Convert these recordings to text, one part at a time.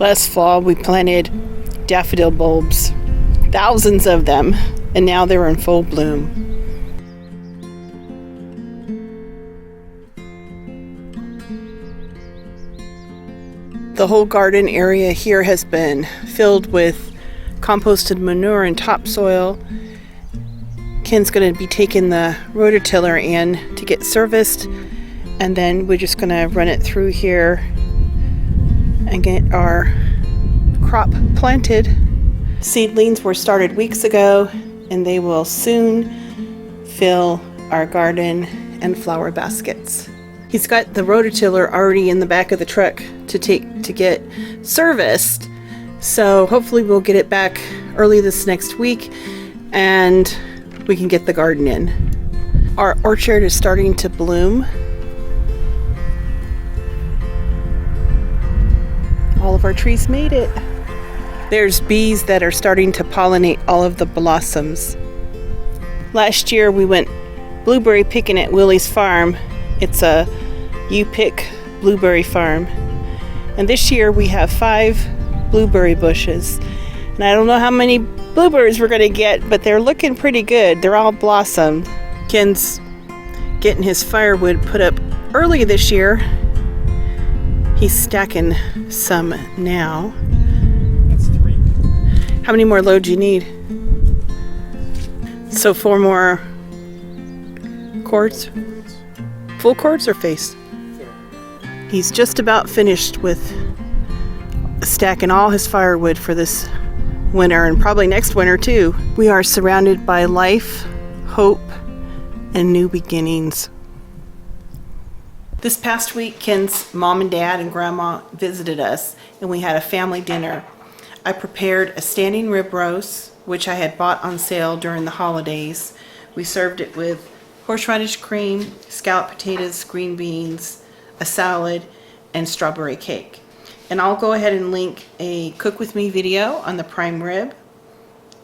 Last fall we planted daffodil bulbs, thousands of them, and now they're in full bloom. The whole garden area here has been filled with composted manure and topsoil. Ken's going to be taking the rototiller in to get serviced, and then we're just going to run it through here and get our crop planted. Seedlings were started weeks ago, and they will soon fill our garden and flower baskets. He's got the rototiller already in the back of the truck to get serviced, so hopefully we'll get it back early this next week and we can get the garden in. Our orchard is starting to bloom. All of our trees made it. There's bees that are starting to pollinate all of the blossoms. Last year we went blueberry picking at Willie's farm. It's a you-pick blueberry farm. And this year we have 5 blueberry bushes. And I don't know how many blueberries we're going to get, but they're looking pretty good. They're all blossomed. Ken's getting his firewood put up early this year. He's stacking some now. That's 3. How many more loads you need? So 4 more cords? Full cords or face? He's just about finished with stacking all his firewood for this winter and probably next winter too. We are surrounded by life, hope, and new beginnings. This past week, Ken's mom and dad and grandma visited us, and we had a family dinner. I prepared a standing rib roast, which I had bought on sale during the holidays. We served it with horseradish cream, scalloped potatoes, green beans, a salad, and strawberry cake. And I'll go ahead and link a cook with me video on the prime rib,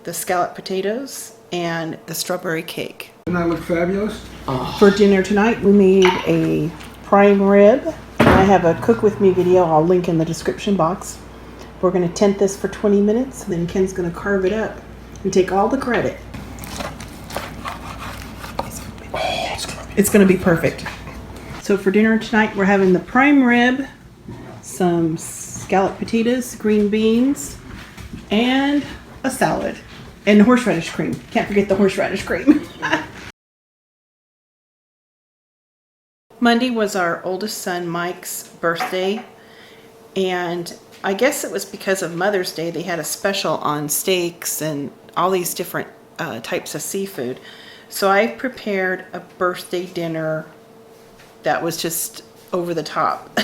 the scalloped potatoes, and the strawberry cake. Doesn't that look fabulous? For dinner tonight, we made a prime rib. I have a cook with me video I'll link in the description box. We're going to tent this for 20 minutes, and then Ken's going to carve it up and take all the credit. It's going to be perfect. So for dinner tonight, we're having the prime rib, some scalloped potatoes, green beans, and a salad. And horseradish cream. Can't forget the horseradish cream. Monday was our oldest son Mike's birthday, and I guess it was because of Mother's Day they had a special on steaks and all these different types of seafood. So I prepared a birthday dinner that was just over the top.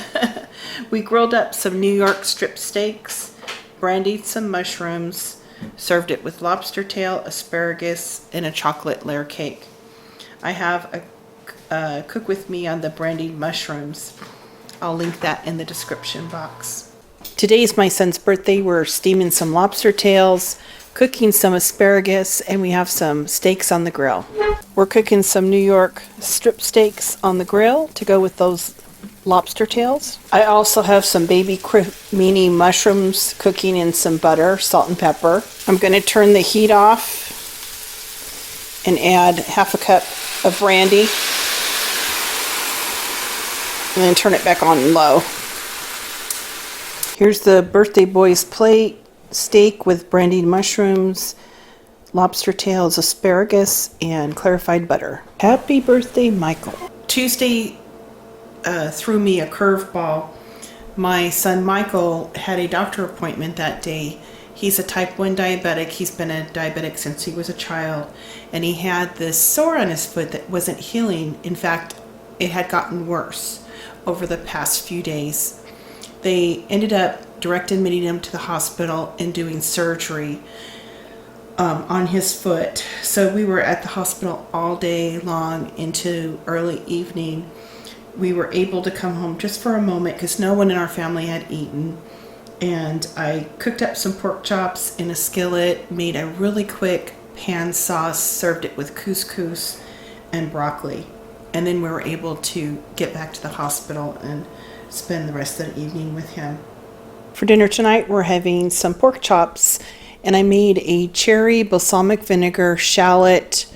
We grilled up some New York strip steaks, brandied some mushrooms, served it with lobster tail, asparagus, and a chocolate layer cake. I have a cook with me on the brandied mushrooms. I'll link that in the description box. Today's my son's birthday. We're steaming some lobster tails, cooking some asparagus, and we have some steaks on the grill. We're cooking some New York strip steaks on the grill to go with those lobster tails. I also have some baby cremini mushrooms cooking in some butter, salt and pepper. I'm going to turn the heat off and add half a cup of brandy, and then turn it back on low. Here's the birthday boy's plate. Steak with brandied mushrooms, lobster tails, asparagus, and clarified butter. Happy birthday, Michael. Tuesday threw me a curveball. My son Michael had a doctor appointment that day. He's a type 1 diabetic. He's been a diabetic since he was a child. And he had this sore on his foot that wasn't healing. In fact, it had gotten worse over the past few days. They ended up direct admitting him to the hospital and doing surgery on his foot. So we were at the hospital all day long into early evening. We were able to come home just for a moment because no one in our family had eaten. And I cooked up some pork chops in a skillet, made a really quick pan sauce, served it with couscous and broccoli. And then we were able to get back to the hospital and spend the rest of the evening with him. For dinner tonight, we're having some pork chops, and I made a cherry balsamic vinegar shallot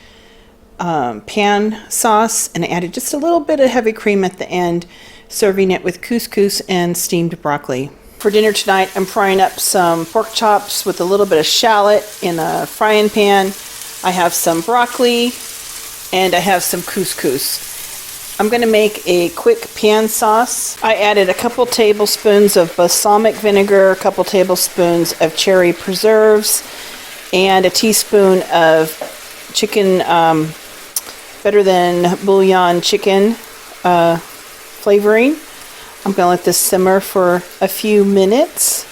pan sauce, and I added just a little bit of heavy cream at the end, serving it with couscous and steamed broccoli. For dinner tonight, I'm frying up some pork chops with a little bit of shallot in a frying pan. I have some broccoli, and I have some couscous. I'm going to make a quick pan sauce. I added a couple tablespoons of balsamic vinegar, a couple tablespoons of cherry preserves, and a teaspoon of chicken, better than bouillon chicken flavoring. I'm going to let this simmer for a few minutes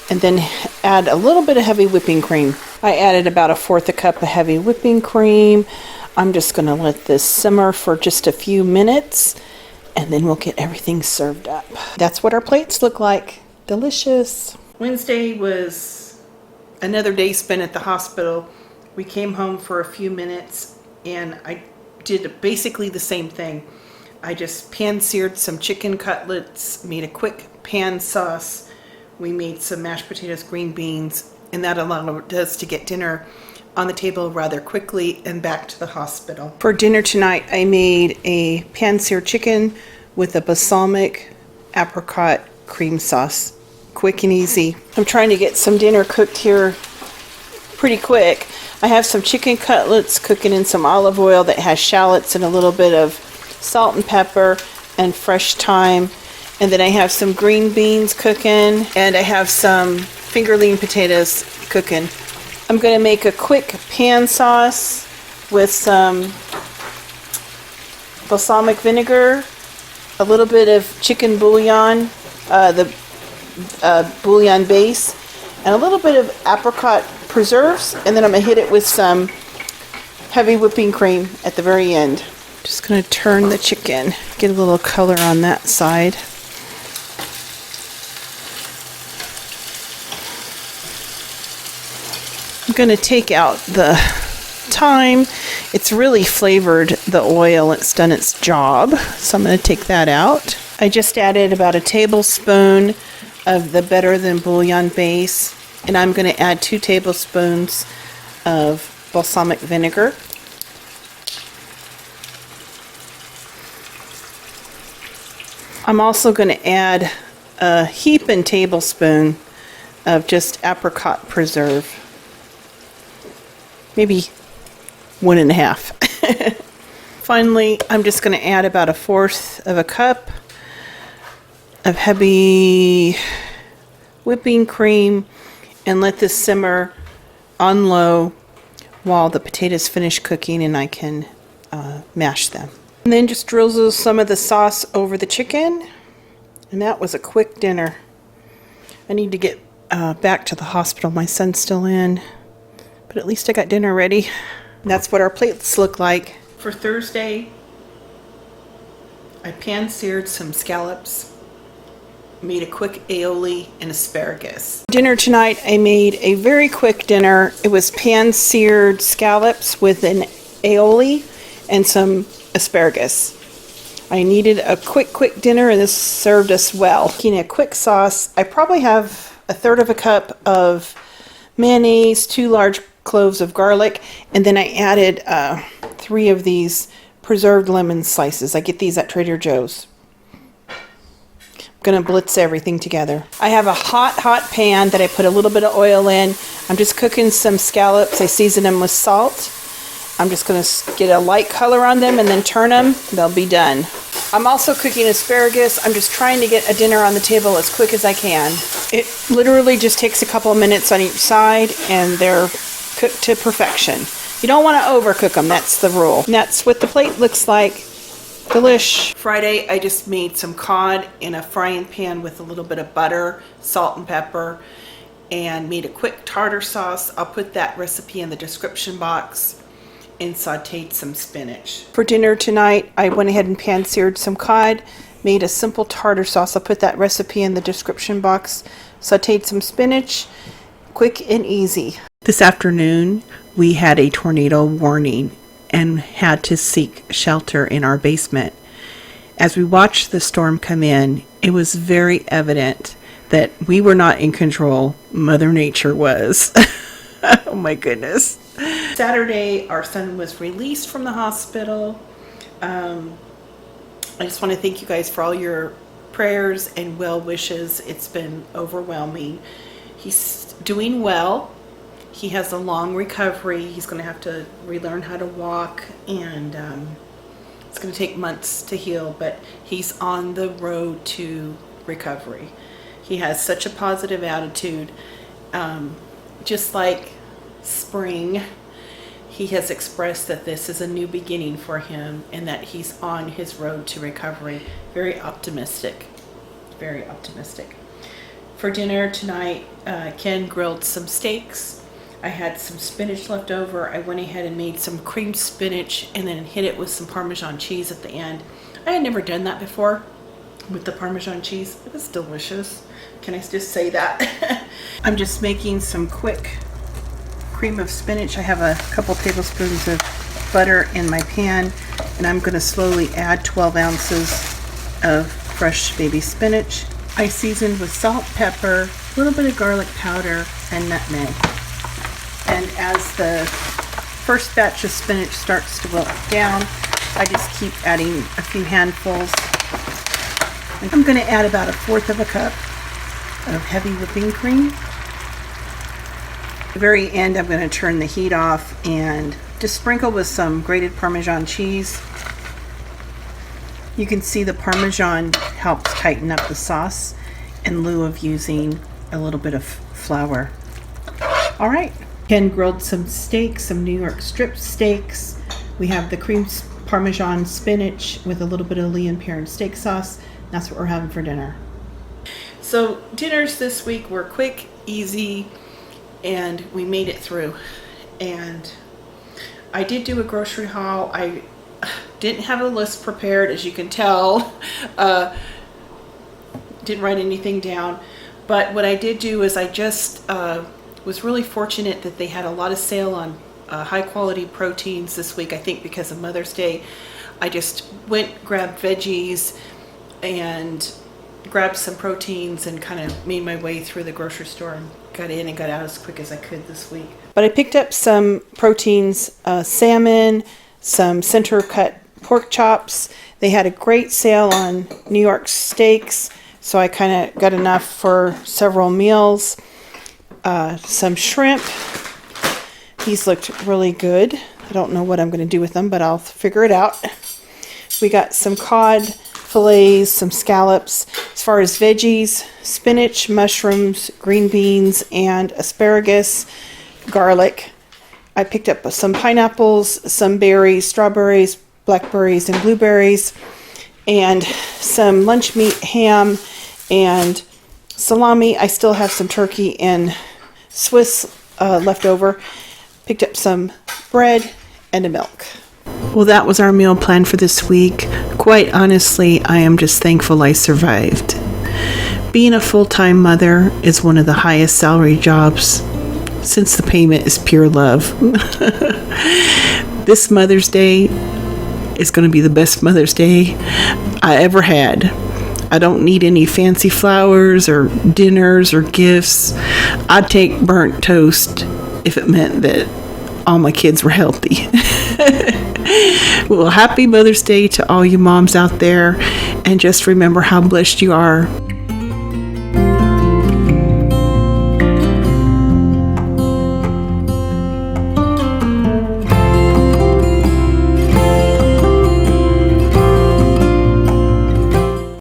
and then add a little bit of heavy whipping cream. I added about 1/4 cup of heavy whipping cream. I'm just going to let this simmer for just a few minutes, and then we'll get everything served up. That's what our plates look like. Delicious. Wednesday was another day spent at the hospital. We came home for a few minutes, and I did basically the same thing. I just pan-seared some chicken cutlets, made a quick pan sauce. We made some mashed potatoes, green beans, and that allowed us to get dinner on the table rather quickly and back to the hospital. For dinner tonight, I made a pan-seared chicken with a balsamic apricot cream sauce. Quick and easy. I'm trying to get some dinner cooked here pretty quick. I have some chicken cutlets cooking in some olive oil that has shallots and a little bit of salt and pepper and fresh thyme. And then I have some green beans cooking, and I have some fingerling potatoes cooking. I'm going to make a quick pan sauce with some balsamic vinegar, a little bit of chicken bouillon, the bouillon base, and a little bit of apricot preserves, and then I'm going to hit it with some heavy whipping cream at the very end. Just going to turn the chicken, get a little color on that side. I'm going to take out the thyme. It's really flavored the oil. It's done its job. So I'm going to take that out. I just added about a tablespoon of the Better Than Bouillon base. And I'm going to add 2 tablespoons of balsamic vinegar. I'm also going to add a heaping tablespoon of just apricot preserve. Maybe 1.5. Finally, I'm just going to add about 1/4 cup of heavy whipping cream and let this simmer on low while the potatoes finish cooking and I can mash them. And then just drizzle some of the sauce over the chicken. And that was a quick dinner. I need to get back to the hospital. My son's still in. But at least I got dinner ready. That's what our plates look like. For Thursday, I pan-seared some scallops, made a quick aioli and asparagus. Dinner tonight, I made a very quick dinner. It was pan-seared scallops with an aioli and some asparagus. I needed a quick dinner, and this served us well. Making a quick sauce, I probably have 1/3 cup of mayonnaise, 2 large cloves of garlic, and then I added 3 of these preserved lemon slices. I get these at Trader Joe's. I'm gonna blitz everything together. I have a hot pan that I put a little bit of oil in. I'm just cooking some scallops. I season them with salt. I'm just going to get a light color on them and then turn them. They'll be done. I'm also cooking asparagus. I'm just trying to get a dinner on the table as quick as I can. It literally just takes a couple of minutes on each side and they're cooked to perfection. You don't want to overcook them. That's the rule. And that's what the plate looks like. Delish. Friday, I just made some cod in a frying pan with a little bit of butter, salt and pepper, and made a quick tartar sauce. I'll put that recipe in the description box. And sauteed some spinach. For dinner tonight, I went ahead and pan-seared some cod, made a simple tartar sauce. I'll put that recipe in the description box. Sauteed some spinach, quick and easy. This afternoon, we had a tornado warning and had to seek shelter in our basement. As we watched the storm come in, it was very evident that we were not in control. Mother Nature was. Oh my goodness. Saturday, our son was released from the hospital. I just want to thank you guys for all your prayers and well wishes. It's been overwhelming. He's doing well. He has a long recovery. He's going to have to relearn how to walk, and it's going to take months to heal, but he's on the road to recovery. He has such a positive attitude. Just like spring, he has expressed that this is a new beginning for him and that he's on his road to recovery. Very optimistic. Very optimistic. For dinner tonight, Ken grilled some steaks. I had some spinach left over. I went ahead and made some creamed spinach and then hit it with some Parmesan cheese at the end. I had never done that before with the Parmesan cheese. It was delicious. Can I just say that? I'm just making some quick cream of spinach. I have a couple tablespoons of butter in my pan, and I'm going to slowly add 12 ounces of fresh baby spinach. I seasoned with salt, pepper, a little bit of garlic powder, and nutmeg. And as the first batch of spinach starts to wilt down, I just keep adding a few handfuls. And I'm going to add about 1/4 of a cup of heavy whipping cream. At the very end, I'm going to turn the heat off and just sprinkle with some grated Parmesan cheese. You can see the Parmesan helps tighten up the sauce in lieu of using a little bit of flour. All right. Ken grilled some steaks, some New York strip steaks. We have the creamed Parmesan spinach with a little bit of Lea and Perrin steak sauce. That's what we're having for dinner. So dinners this week were quick, easy, and we made it through. And I did do a grocery haul. I didn't have a list prepared, as you can tell. Didn't write anything down. But what I did do is I just was really fortunate that they had a lot of sale on high quality proteins this week. I think because of Mother's Day, I just went, grabbed veggies and grabbed some proteins and kind of made my way through the grocery store and got in and got out as quick as I could this week. But I picked up some proteins, salmon, some center cut pork chops. They had a great sale on New York steaks, so I kind of got enough for several meals. Some shrimp. These looked really good. I don't know what I'm going to do with them, but I'll figure it out. We got some cod fillets, some scallops. As far as veggies, spinach, mushrooms, green beans, and asparagus, garlic. I picked up some pineapples, some berries, strawberries, blackberries, and blueberries, and some lunch meat, ham, and salami. I still have some turkey and Swiss left over. Picked up some bread and a milk. Well, that was our meal plan for this week. Quite honestly, I am just thankful I survived. Being a full-time mother is one of the highest salary jobs, since the payment is pure love. This Mother's Day is going to be the best Mother's Day I ever had. I don't need any fancy flowers or dinners or gifts. I'd take burnt toast if it meant that all my kids were healthy. Well, happy Mother's Day to all you moms out there, and just remember how blessed you are.